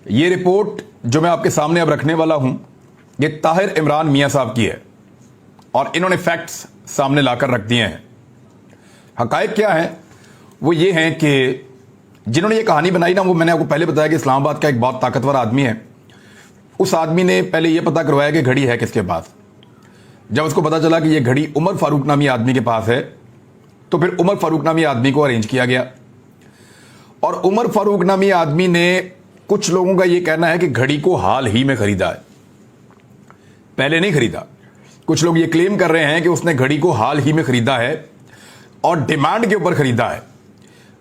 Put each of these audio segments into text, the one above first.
یہ رپورٹ جو میں آپ کے سامنے اب رکھنے والا ہوں یہ طاہر عمران میاں صاحب کی ہے اور انہوں نے فیکٹس سامنے لا کر رکھ دیے ہیں۔ حقائق کیا ہیں؟ وہ یہ ہیں کہ جنہوں نے یہ کہانی بنائی نا، وہ میں نے آپ کو پہلے بتایا کہ اسلام آباد کا ایک بہت طاقتور آدمی ہے۔ اس آدمی نے پہلے یہ پتہ کروایا کہ گھڑی ہے کس کے پاس۔ جب اس کو پتا چلا کہ یہ گھڑی عمر فاروق نامی آدمی کے پاس ہے تو پھر عمر فاروق نامی آدمی کو ارینج کیا گیا، اور عمر فاروق نامی آدمی نے کچھ لوگوں کا یہ کہنا ہے کہ گھڑی کو حال ہی میں خریدا ہے، پہلے نہیں خریدا۔ کچھ لوگ یہ کلیم کر رہے ہیں کہ اس نے گھڑی کو حال ہی میں خریدا ہے اور ڈیمانڈ کے اوپر خریدا ہے،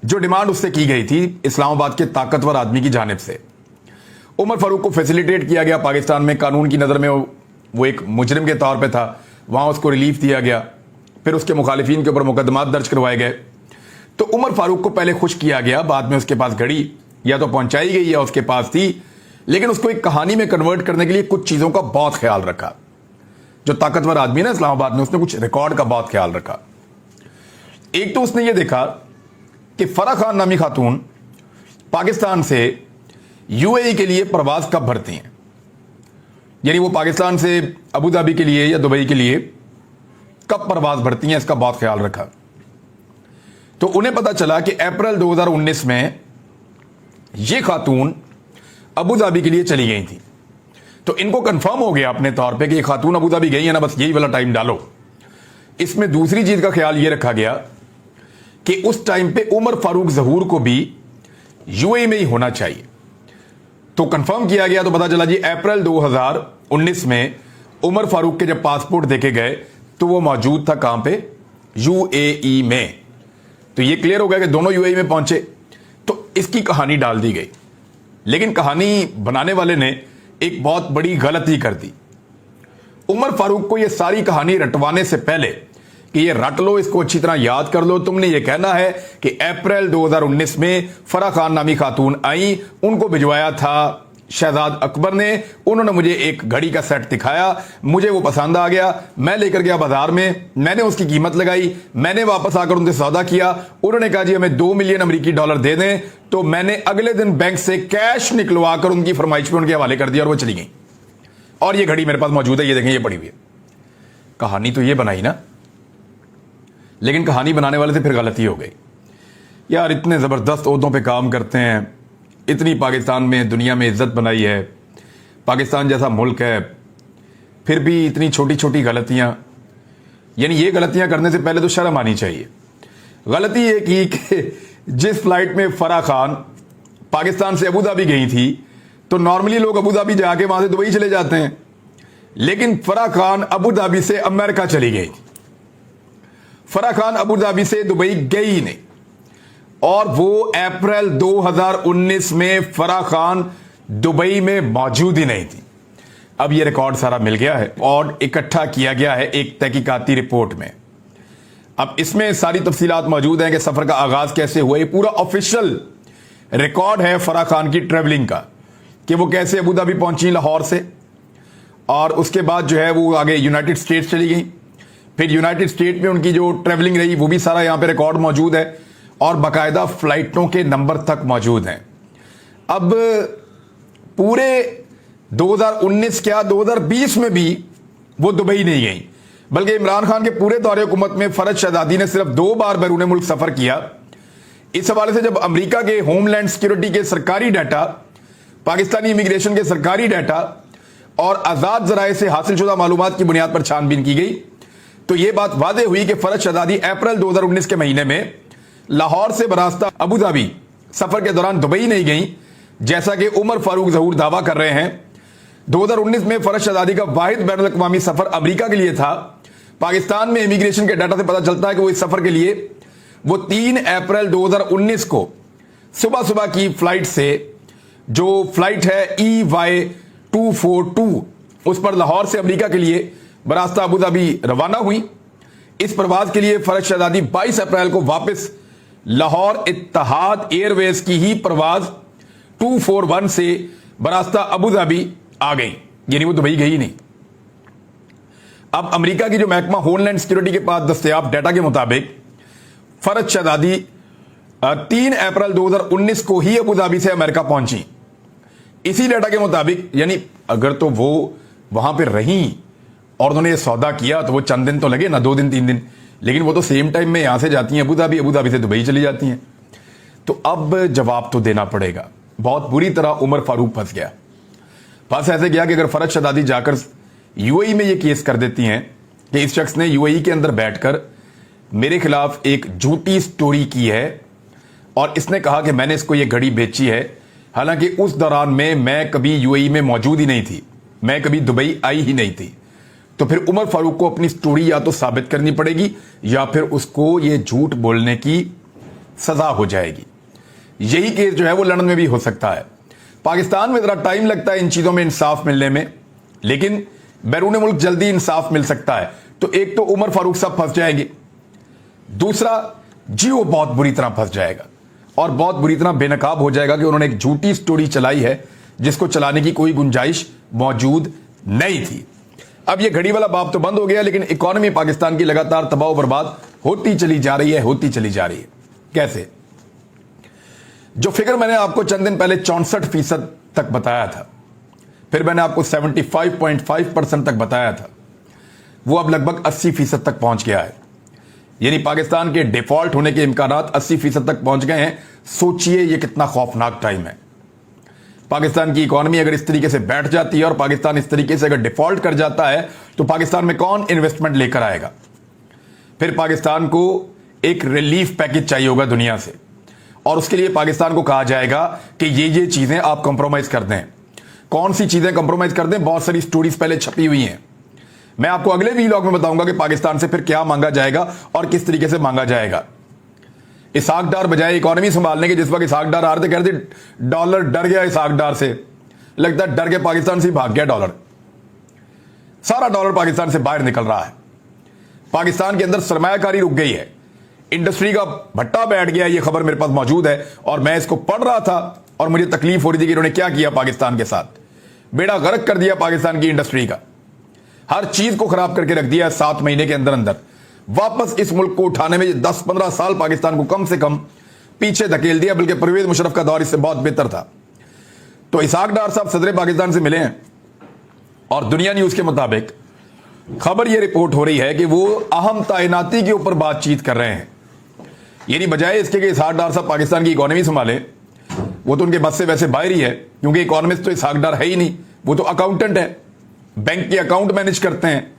جو ڈیمانڈ اس سے کی گئی تھی اسلام آباد کے طاقتور آدمی کی جانب سے۔ عمر فاروق کو فیسیلیٹیٹ کیا گیا پاکستان میں، قانون کی نظر میں وہ ایک مجرم کے طور پہ تھا، وہاں اس کو ریلیف دیا گیا، پھر اس کے مخالفین کے اوپر مقدمات درج کروائے گئے۔ تو عمر فاروق کو پہلے خوش کیا گیا، بعد میں اس کے پاس گھڑی یا تو پہنچائی گئی یا اس کے پاس تھی، لیکن اس کو ایک کہانی میں کنورٹ کرنے کے لیے کچھ چیزوں کا بہت خیال رکھا۔ جو طاقتور آدمی نا اسلام آباد میں، اس نے کچھ ریکارڈ کا بہت خیال رکھا۔ ایک تو اس نے یہ دیکھا کہ فرح خان نامی خاتون پاکستان سے یو اے ای کے لیے پرواز کب بھرتی ہیں، یعنی وہ پاکستان سے ابو ظہبی کے لیے یا دبئی کے لیے کب پرواز بھرتی ہیں، اس کا بہت خیال رکھا۔ تو انہیں پتا چلا کہ اپریل 2019 میں یہ خاتون ابو ظہبی کے لیے چلی گئی تھی۔ تو ان کو کنفرم ہو گیا اپنے طور پہ کہ یہ خاتون ابو ظہبی گئی ہے نا، بس یہی والا ٹائم ڈالو۔ اس میں دوسری چیز کا خیال یہ رکھا گیا کہ اس ٹائم پہ عمر فاروق ظہور کو بھی یو اے میں ہی ہونا چاہیے۔ تو کنفرم کیا گیا، تو پتا چلا جی اپریل 2019 میں عمر فاروق کے جب پاسپورٹ دیکھے گئے تو وہ موجود تھا کہاں پہ؟ یو اے ای میں۔ تو یہ کلیئر ہو گیا کہ دونوں یو اے ای میں پہنچے، تو اس کی کہانی ڈال دی گئی۔ لیکن کہانی بنانے والے نے ایک بہت بڑی غلطی کر دی۔ عمر فاروق کو یہ ساری کہانی رٹوانے سے پہلے کہ یہ رٹ لو، اس کو اچھی طرح یاد کر لو، تم نے یہ کہنا ہے کہ اپریل 2019 میں فرح خان نامی خاتون آئیں، ان کو بھجوایا تھا شہزاد اکبر نے، انہوں نے مجھے ایک گھڑی کا سیٹ دکھایا، مجھے وہ پسند آ گیا، میں لے کر گیا بازار میں نے اس کی قیمت لگائی، میں نے واپس آ کر ان سے سودا کیا، انہوں نے کہا جی ہمیں 2 ملین امریکی ڈالر دے دیں، تو میں نے اگلے دن بینک سے کیش نکلوا کر ان کی فرمائش پہ ان کے حوالے کر دیا اور وہ چلی گئی، اور یہ گھڑی میرے پاس موجود ہے، یہ دیکھیں یہ پڑی ہوئی ہے۔ کہانی تو یہ بنائی نا، لیکن کہانی بنانے والے سے پھر غلطی ہو گئی۔ یار اتنے زبردست عہدوں پہ کام کرتے ہیں، اتنی پاکستان میں دنیا میں عزت بنائی ہے، پاکستان جیسا ملک ہے، پھر بھی اتنی چھوٹی چھوٹی غلطیاں، یعنی یہ غلطیاں کرنے سے پہلے تو شرم آنی چاہیے۔ غلطی یہ کی کہ جس فلائٹ میں فرح خان پاکستان سے ابو ظہبی گئی تھی، تو نارملی لوگ ابو ظہبی جا کے وہاں سے دبئی چلے جاتے ہیں، لیکن فرح خان ابو ظہبی سے امریکہ چلی گئی۔ فرح خان ابو ظہبی سے دبئی گئی نہیں، اور وہ اپریل 2019 میں فرح خان دبئی میں موجود ہی نہیں تھی۔ اب یہ ریکارڈ سارا مل گیا ہے اور اکٹھا کیا گیا ہے ایک تحقیقاتی رپورٹ میں۔ اب اس میں ساری تفصیلات موجود ہیں کہ سفر کا آغاز کیسے ہوا، یہ پورا آفیشل ریکارڈ ہے فرح خان کی ٹریولنگ کا، کہ وہ کیسے ابو ظہبی پہنچی لاہور سے، اور اس کے بعد جو ہے وہ آگے یونائٹڈ اسٹیٹس چلی گئی، پھر یونائٹڈ اسٹیٹ میں ان کی جو ٹریولنگ رہی وہ بھی سارا یہاں پہ ریکارڈ موجود ہے، اور باقاعدہ فلائٹوں کے نمبر تک موجود ہیں۔ اب پورے 2019 کیا 2020 میں بھی وہ دبئی نہیں گئیں، بلکہ عمران خان کے پورے دور حکومت میں فرحت شہزادی نے صرف 2 بار بیرون ملک سفر کیا۔ اس حوالے سے جب امریکہ کے ہوم لینڈ سیکیورٹی کے سرکاری ڈیٹا، پاکستانی امیگریشن کے سرکاری ڈیٹا اور آزاد ذرائع سے حاصل شدہ معلومات کی بنیاد پر چھان بین کی گئی، تو یہ بات واضح ہوئی کہ فرحت شہزادی اپریل 2019 کے مہینے میں لاہور سے براستہ ابو ظہبی سفر کے دوران دبئی نہیں گئیں، جیسا کہ عمر فاروق ظہور دعویٰ کر رہے ہیں۔ 2019 میں فرحت شہزادی کا واحد بین الاقوامی سفر امریکہ کے لیے تھا۔ پاکستان میں امیگریشن کے ڈیٹا سے پتہ چلتا ہے کہ وہ اس سفر کے لیے 3 اپریل 2019 کو صبح کی فلائٹ سے، جو فلائٹ ہے EY242، اس پر لاہور سے امریکہ کے لیے براستہ ابو ظہبی روانہ ہوئی۔ اس پرواز کے لیے فرحت شہزادی 22 اپریل کو واپس لاہور اتحاد ایئر ویز کی ہی پرواز 241 سے براستہ ابو ظہبی آ گئی، یعنی وہ دبئی گئی نہیں۔ اب امریکہ کی جو محکمہ ہوم لینڈ سیکیورٹی کے پاس دستیاب ڈیٹا کے مطابق فرحت شہزادی 3 اپریل 2019 کو ہی ابو ظہبی سے امریکہ پہنچی۔ इसी डाटा के मुताबिक, यानी अगर तो वो वहां पे रही और उन्होंने ये सौदा किया तो वो चंद दिन तो लगे ना, 2 दिन 3 दिन, लेकिन वो तो सेम टाइम में यहां से जाती हैं अबू धाबी, अबू धाबी से दुबई चली जाती हैं। तो अब जवाब तो देना पड़ेगा। बहुत बुरी तरह उमर फारूक फंस गया। फंस ऐसे गया कि अगर फरज शदादी जाकर यूएई में ये केस कर देती हैं कि इस शख्स ने यूएई के अंदर बैठकर मेरे खिलाफ एक झूठी स्टोरी की है और इसने कहा कि मैंने इसको ये घड़ी बेची है, हालांकि उस दौरान में मैं कभी यूएई में मौजूद ही नहीं थी, मैं कभी दुबई आई ही नहीं थी, तो फिर उमर फारूक को अपनी स्टोरी या तो साबित करनी पड़ेगी या फिर उसको ये झूठ बोलने की सजा हो जाएगी। यही केस जो है वो लंदन में भी हो सकता है। पाकिस्तान में जरा टाइम लगता है इन चीजों में इंसाफ मिलने में, लेकिन बैरून मुल्क जल्दी इंसाफ मिल सकता है। तो एक तो उमर फारूक साहब फंस जाएंगे, दूसरा जियो बहुत बुरी तरह फंस जाएगा और बहुत बुरी तरह बेनकाब हो जाएगा कि उन्होंने एक झूठी स्टोरी चलाई है जिसको चलाने की कोई गुंजाइश मौजूद नहीं थी। अब ये घड़ी वाला बाप तो बंद हो गया, लेकिन इकोनॉमी पाकिस्तान की लगातार तबाह बर्बाद होती चली जा रही है, होती चली जा रही है। कैसे? जो फिगर मैंने आपको चंद दिन पहले 64% तक बताया था, फिर मैंने आपको 75.5% तक बताया था, वो अब लगभग 80% तक पहुंच गया है। यानी पाकिस्तान के डिफॉल्ट होने के इम्कानात 80% तक पहुंच गए हैं। सोचिए ये कितना खौफनाक टाइम है। पाकिस्तान की इकोनॉमी अगर इस तरीके से बैठ जाती है और पाकिस्तान इस तरीके से अगर डिफॉल्ट कर जाता है तो पाकिस्तान में कौन इन्वेस्टमेंट लेकर आएगा? फिर पाकिस्तान को एक रिलीफ पैकेज चाहिए होगा दुनिया से, और उसके लिए पाकिस्तान को कहा जाएगा कि ये चीजें आप कंप्रोमाइज कर दें। कौन सी चीजें कंप्रोमाइज कर दें? बहुत सारी स्टोरीज पहले छपी हुई हैं। मैं आपको अगले वीलॉग में बताऊंगा कि पाकिस्तान से फिर क्या मांगा जाएगा और किस तरीके से मांगा जाएगा। इसहाक डार बजाय इकोनॉमी संभालने के, जिस वक्त इसहाक डार आ रहे थे, कह रहे थे डॉलर डर गया इसहाक डार से, लगता है डर के पाकिस्तान से भाग गया डॉलर। सारा डॉलर पाकिस्तान से बाहर निकल रहा है। पाकिस्तान के अंदर सरमायाकारी रुक गई है, इंडस्ट्री का भट्टा बैठ गया। ये खबर मेरे पास मौजूद है और मैं इसको पढ़ रहा था और मुझे तकलीफ हो रही थी कि इन्होंने क्या किया पाकिस्तान के साथ। बेड़ा गर्क कर दिया पाकिस्तान की इंडस्ट्री का, हर चीज को खराब करके रख दिया 7 महीने के अंदर अंदर। वापस इस मुल्क को उठाने में 10-15 साल पाकिस्तान को कम से कम पीछे धकेल दिया, बल्कि परवेज मुशर्रफ का दौर इससे बहुत बेहतर था। तो इसहाक डार साहब सदर पाकिस्तान से मिले हैं और दुनिया न्यूज के मुताबिक खबर यह रिपोर्ट हो रही है कि वो अहम तैनाती के ऊपर बातचीत कर रहे हैं। यानी बजाय इसके कि इसहाक डार साहब पाकिस्तान की इकोनॉमी संभाले, वो तो उनके बस से वैसे बाहर ही है, क्योंकि इकोनॉमिस्ट तो इसहाक डार है ही नहीं, वो तो अकाउंटेंट है, बैंक के अकाउंट मैनेज करते हैं।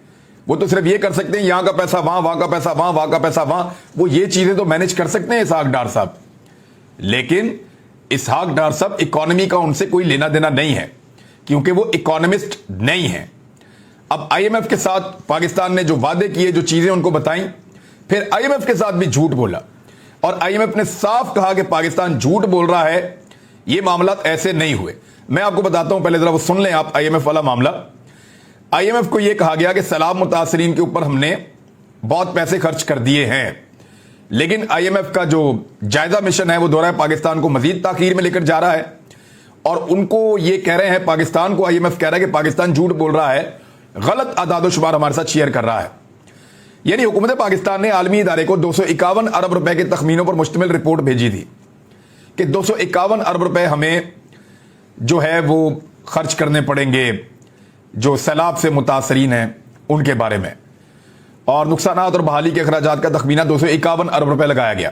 वो तो सिर्फ ये कर सकते हैं यहां का पैसा वहां, वहां का पैसा वहां, वहां का पैसा वहां, वो ये चीजें तो मैनेज कर सकते हैं इसहाक डार साहब। लेकिन इसहाक डार साहब इकोनॉमी का उनसे कोई लेना देना नहीं है, क्योंकि वो इकोनॉमिस्ट नहीं है। अब आईएमएफ के साथ पाकिस्तान ने जो वादे किए, जो चीजें उनको बताई, फिर आईएमएफ के साथ भी झूठ बोला और आईएमएफ ने साफ कहा कि पाकिस्तान झूठ बोल रहा है, ये मामला ऐसे नहीं हुए। मैं आपको बताता हूं, पहले जरा वो सुन लें आप आईएमएफ वाला मामला। आईएमएफ को यह कहा गया कि सैलाब मुतासरीन के ऊपर हमने बहुत पैसे खर्च कर दिए हैं, लेकिन आईएमएफ का जो जायजा मिशन है वो दौरा पाकिस्तान को मजीद ताखीर में लेकर जा रहा है और उनको ये कह रहे हैं, पाकिस्तान को आईएमएफ कह रहा है कि पाकिस्तान झूठ बोल रहा है, गलत आदाद शुमार हमारे साथ शेयर कर रहा है। यानी हुकूमत पाकिस्तान ने आलमी इदारे को 251 अरब रुपए के तखमीनों पर मुश्तमिल रिपोर्ट भेजी थी कि 251 अरब रुपए हमें जो है वो खर्च करने पड़ेंगे जो सैलाब से मुतासरीन हैं उनके बारे में, और नुकसानात और बहाली के अखराजात का तखमीना 251 अरब रुपए लगाया गया,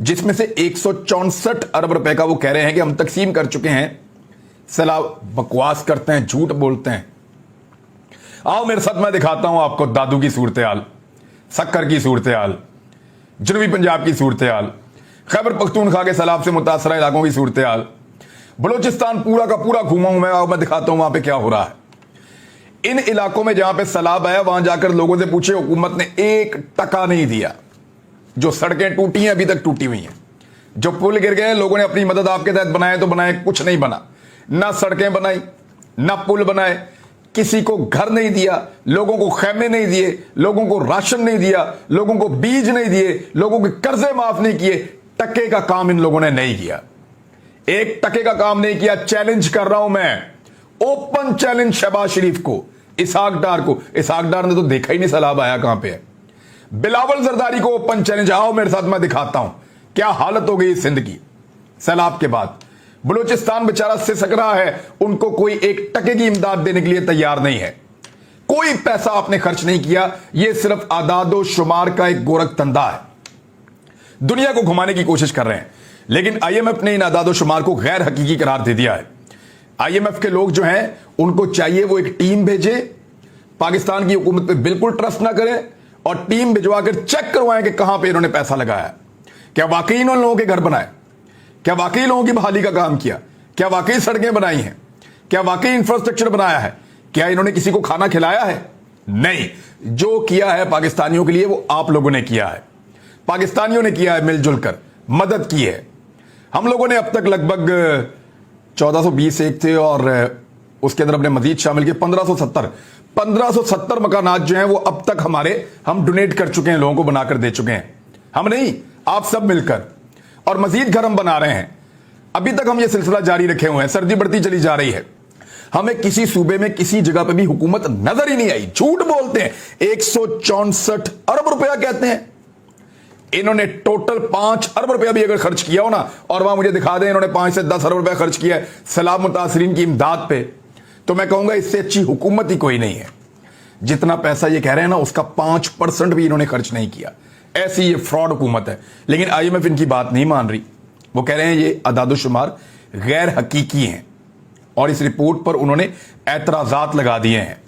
जिसमें से 164 अरब रुपए का वो कह रहे हैं कि हम तकसीम कर चुके हैं। सैलाब बकवास करते हैं, झूठ बोलते हैं। आओ मेरे साथ, मैं दिखाता हूं आपको दादू की सूरत हाल, सक्कर की सूरत हाल, जनूबी पंजाब की सूरत हाल, खैबर पख्तूनख्वा के सैलाब से मुतासरा इलाकों की सूरत हाल, बलूचिस्तान पूरा का पूरा घूमा हूं मैं दिखाता हूं वहां पे क्या हो रहा है। इन इलाकों में जहां पे सैलाब आया वहां जाकर लोगों से पूछे, हुकूमत ने 1 टका नहीं दिया। जो सड़कें टूटी हैं अभी तक टूटी हुई हैं, जो पुल गिर गए लोगों ने अपनी मदद आपके तहत बनाए तो बनाए, कुछ नहीं बना, ना सड़कें बनाई ना पुल बनाए, किसी को घर नहीं दिया, लोगों को खैमे नहीं दिए, लोगों को राशन नहीं दिया, लोगों को बीज नहीं दिए, लोगों के कर्जे माफ नहीं किए। टके का काम इन लोगों ने नहीं किया, 1 टके का काम नहीं किया। चैलेंज कर रहा हूं मैं, ओपन चैलेंज शहबाज शरीफ को, इसहाक डार को। इसहाक डार ने तो देखा ही नहीं सैलाब आया कहां पे है। बिलावल जरदारी को ओपन चैलेंज, आओ मेरे साथ, मैं दिखाता हूं क्या हालत हो गई सिंध की सैलाब के बाद। बलूचिस्तान बेचारा सिसक रहा है, उनको कोई एक टके की इमदाद देने के लिए तैयार नहीं है। कोई पैसा आपने खर्च नहीं किया, यह सिर्फ आदादो शुमार का एक गोरख धंधा है। दुनिया को घुमाने की कोशिश कर रहे हैं, लेकिन आईएमएफ ने इन आदादो शुमार को गैर हकीकी करार दे दिया है। आईएमएफ के लोग जो हैं, उनको चाहिए वो एक टीम भेजे, पाकिस्तान की हुकूमत पे बिल्कुल ट्रस्ट ना करें और टीम भिजवा कर चेक करवाएं कि कहां पे इन्होंने पैसा लगाया। क्या वाकई इन्होंने लोगों के घर बनाए? क्या वाकई लोगों की बहाली का काम किया? क्या वाकई सड़कें बनाई हैं? क्या वाकई इंफ्रास्ट्रक्चर बनाया है? क्या इन्होंने किसी को खाना खिलाया है? नहीं। जो किया है पाकिस्तानियों के लिए वो आप लोगों ने किया है। पाकिस्तानियों ने किया है, मिलजुल कर मदद की है। हम लोगों ने अब तक लगभग 1420 एक थे और उसके अंदर अपने मजीद शामिल किए 1570 मकानात जो हैं वो अब तक हम डोनेट कर चुके हैं, लोगों को बनाकर दे चुके हैं। हम नहीं, आप सब मिलकर, और मजीद घर हम बना रहे हैं। अभी तक हम ये सिलसिला जारी रखे हुए हैं। सर्दी बढ़ती चली जा रही है, हमें किसी सूबे में किसी जगह पे भी हुकूमत नजर ही नहीं आई। झूठ बोलते हैं। 164 अरब रुपया कहते हैं। इन्होंने टोटल 5 अरब रुपया भी अगर खर्च किया हो ना, और वहां मुझे दिखा दें इन्होंने 5 से 10 अरब रुपया खर्च किया है सैलाब मुतासरीन की इमदाद पे, तो मैं कहूंगा इससे अच्छी हुकूमत ही कोई नहीं है। जितना पैसा ये कह रहे हैं ना, उसका 5% भी इन्होंने खर्च नहीं किया। ऐसी ये फ्रॉड हुकूमत है। लेकिन आईएमएफ इनकी बात नहीं मान रही। वो कह रहे हैं ये अदादुशुमार गैर हकीकी हैं और इस रिपोर्ट पर उन्होंने एतराजात लगा दिए हैं।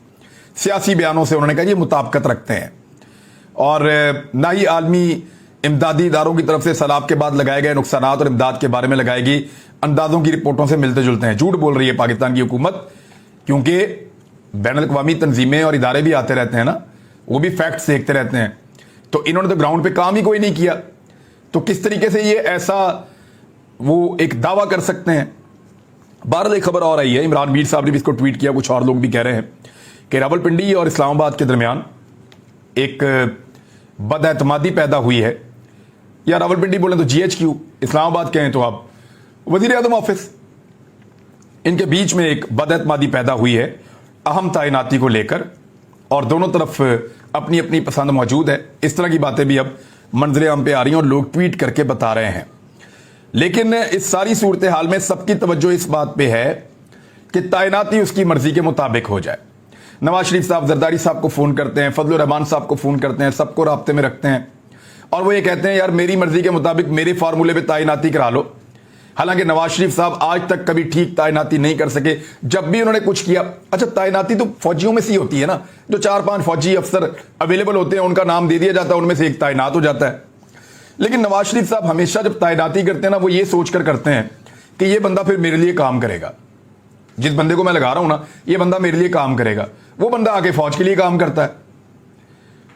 सियासी बयानों से उन्होंने कहा ये मुताबिकत रखते हैं, और ना ही आलमी इमदादी इदारों की तरफ से सैलाब के बाद लगाए गए नुकसानात और इमदाद के बारे में लगाएगी अंदाजों की रिपोर्टों से मिलते जुलते हैं। झूठ बोल रही है पाकिस्तान की हुकूमत, क्योंकि बैनुल-अक़वामी तंजीमें और इदारे भी आते रहते हैं ना, वो भी फैक्ट्स देखते रहते हैं। तो इन्होंने तो ग्राउंड पे काम ही कोई नहीं किया, तो किस तरीके से ये ऐसा वो एक दावा कर सकते हैं। बहरहाल एक खबर और आई है, इमरान मीर साहब ने भी इसको ट्वीट किया, कुछ और लोग भी कह रहे हैं कि रावलपिंडी और इस्लामाबाद के दरमियान एक बदएतमादी पैदा हुई है। या रावलपिंडी बोले तो GHQ, इस्लामाबाद कहें तो आप वजीर आज़म ऑफिस, इनके बीच में एक बदएतमादी पैदा हुई है अहम तैनाती को लेकर, और दोनों तरफ अपनी अपनी पसंद मौजूद है। इस तरह की बातें भी अब मंजरे आम पे आ रही हैं और लोग ट्वीट करके बता रहे हैं। लेकिन इस सारी सूरत हाल में सबकी तवज्जो इस बात पे है कि तैनाती उसकी मर्जी के मुताबिक हो जाए। नवाज शरीफ साहब जरदारी साहब को फोन करते हैं, फजलुर रहमान साहब को फोन करते हैं, सबको राब्ते में रखते हैं, और वो ये कहते हैं यार मेरी मर्जी के मुताबिक मेरे फार्मूले पे तैनाती करा लो। हालांकि नवाज शरीफ साहब आज तक कभी ठीक तैनाती नहीं कर सके। जब भी उन्होंने कुछ किया, अच्छा तैनाती तो फौजियों में से ही होती है ना, जो 4-5 फौजी अफसर अवेलेबल होते हैं उनका नाम दे दिया जाता है, उनमें से एक तैनात हो जाता है। लेकिन नवाज शरीफ साहब हमेशा जब तैनाती करते हैं ना, वो ये सोचकर करते हैं कि ये बंदा फिर मेरे लिए काम करेगा, जिस बंदे को मैं लगा रहा हूं ना ये बंदा मेरे लिए काम करेगा। वो बंदा आके फौज के लिए काम करता है,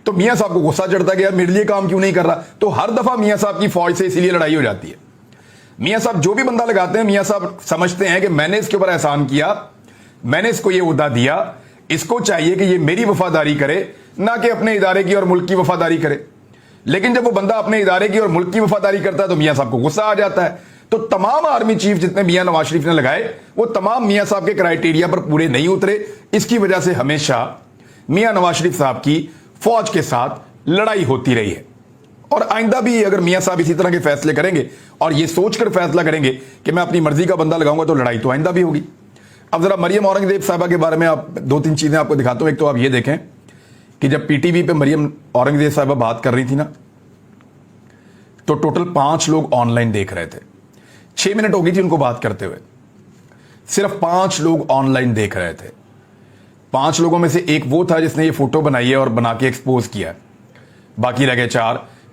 तो मियां साहब को गुस्सा चढ़ता है कि यार मेरे लिए काम क्यों नहीं कर रहा। तो हर दफा मियां साहब की फौज से इसीलिए लड़ाई हो जाती है। मियां साहब जो भी बंदा लगाते हैं, मियां साहब समझते हैं कि मैंने इसके ऊपर एहसान किया, मैंने इसको ये ओहदा दिया, इसको चाहिए कि ये मेरी वफादारी करे, ना कि अपने इदारे की और मुल्क की वफादारी करे। लेकिन जब वो बंदा अपने इदारे की और मुल्क की वफादारी करता है तो मियां साहब को गुस्सा आ जाता है। तो तमाम आर्मी चीफ जितने मियां नवाज शरीफ ने लगाए, वो तमाम मियां साहब के क्राइटेरिया पर पूरे नहीं उतरे। इसकी वजह से हमेशा मियां नवाज शरीफ साहब की फौज के साथ लड़ाई होती रही है। और आइंदा भी अगर मियां साहब इसी तरह के फैसले करेंगे और ये सोचकर फैसला करेंगे कि मैं अपनी मर्जी का बंदा लगाऊंगा, तो लड़ाई तो आइंदा भी होगी। अब जरा मरियम औरंगजेब साहबा के बारे में आप 2-3 चीजें आपको दिखाता हूं। एक तो आप ये देखें कि जब PTV पे मरियम औरंगजेब साहबा बात कर रही थी ना, तो टोटल 5 लोग ऑनलाइन देख रहे थे। 6 मिनट हो गई थी उनको बात करते हुए, सिर्फ 5 लोग ऑनलाइन देख रहे थे। 5 लोगों में से एक वो था जिसने ये फोटो बनाई है और बना के एक्सपोज किया है। बाकी रह गए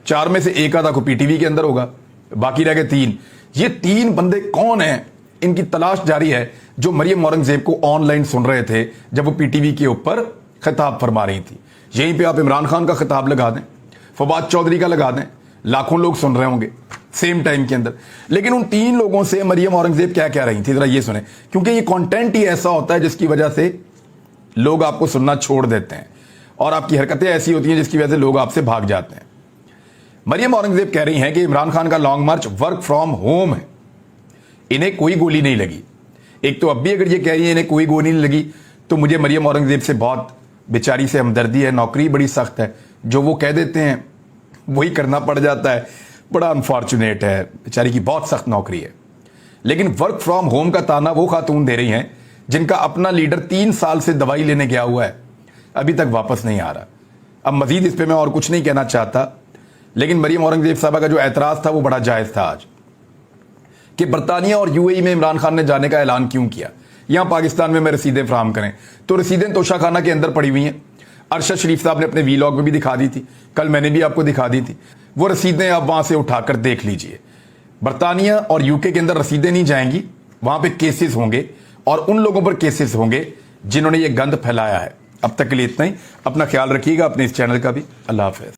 4 में से एक आधा को PTV के अंदर होगा, बाकी रह गए 3। ये 3 बंदे कौन हैं, इनकी तलाश जारी है, जो मरियम औरंगजेब को ऑनलाइन सुन रहे थे जब वो PTV के ऊपर खिताब फरमा रही थी। यहीं पे आप इमरान खान का खिताब लगा दें, फवाद चौधरी का लगा दें, लाखों लोग सुन रहे होंगे सेम टाइम के अंदर। लेकिन उन 3 लोगों से मरियम औरंगजेब क्या कह रही थी, जरा ये सुने, क्योंकि ये कंटेंट ही ऐसा होता है जिसकी वजह से लोग आपको सुनना छोड़ देते हैं और आपकी हरकतें ऐसी होती हैं जिसकी वजह से लोग आपसे भाग जाते हैं। मरियम औरंगजेब कह रही हैं कि इमरान खान का long March work from home है, इन्हें कोई गोली नहीं लगी। एक तो अब भी अगर ये कह रही है इन्हें कोई गोली नहीं लगी, तो मुझे मरियम औरंगजेब से बहुत बेचारी से हमदर्दी है। नौकरी बड़ी सख्त है, जो वो कह देते हैं वही करना पड़ जाता है। बड़ा अनफॉर्चुनेट है, बेचारी की बहुत सख्त नौकरी है। لیکن ورک فرام ہوم کا تانا وہ خاتون دے رہی ہیں جن کا اپنا لیڈر 3 سال سے دوائی لینے گیا ہوا ہے، ابھی تک واپس نہیں آ رہا۔ اب مزید اس پہ میں اور کچھ نہیں کہنا چاہتا، لیکن مریم اورنگزیب صاحبہ کا جو اعتراض تھا وہ بڑا جائز تھا آج، کہ برطانیہ اور یو اے ای میں عمران خان نے جانے کا اعلان کیوں کیا، یہاں پاکستان میں رسیدیں فراہم کریں۔ تو رسیدیں توشہ خانہ کے اندر پڑی ہوئی ہیں، ارشد شریف صاحب نے اپنے وی لاگ میں بھی دکھا دی تھی، کل میں نے بھی آپ کو دکھا دی تھی، وہ رسیدیں آپ وہاں سے اٹھا کر دیکھ لیجئے۔ برطانیہ اور یو کے اندر رسیدیں نہیں جائیں گی، وہاں پہ کیسز ہوں گے اور ان لوگوں پر کیسز ہوں گے جنہوں نے یہ گند پھیلایا ہے۔ اب تک کے لیے اتنا ہی، اپنا خیال رکھیے گا، اپنے اس چینل کا بھی۔ اللہ حافظ۔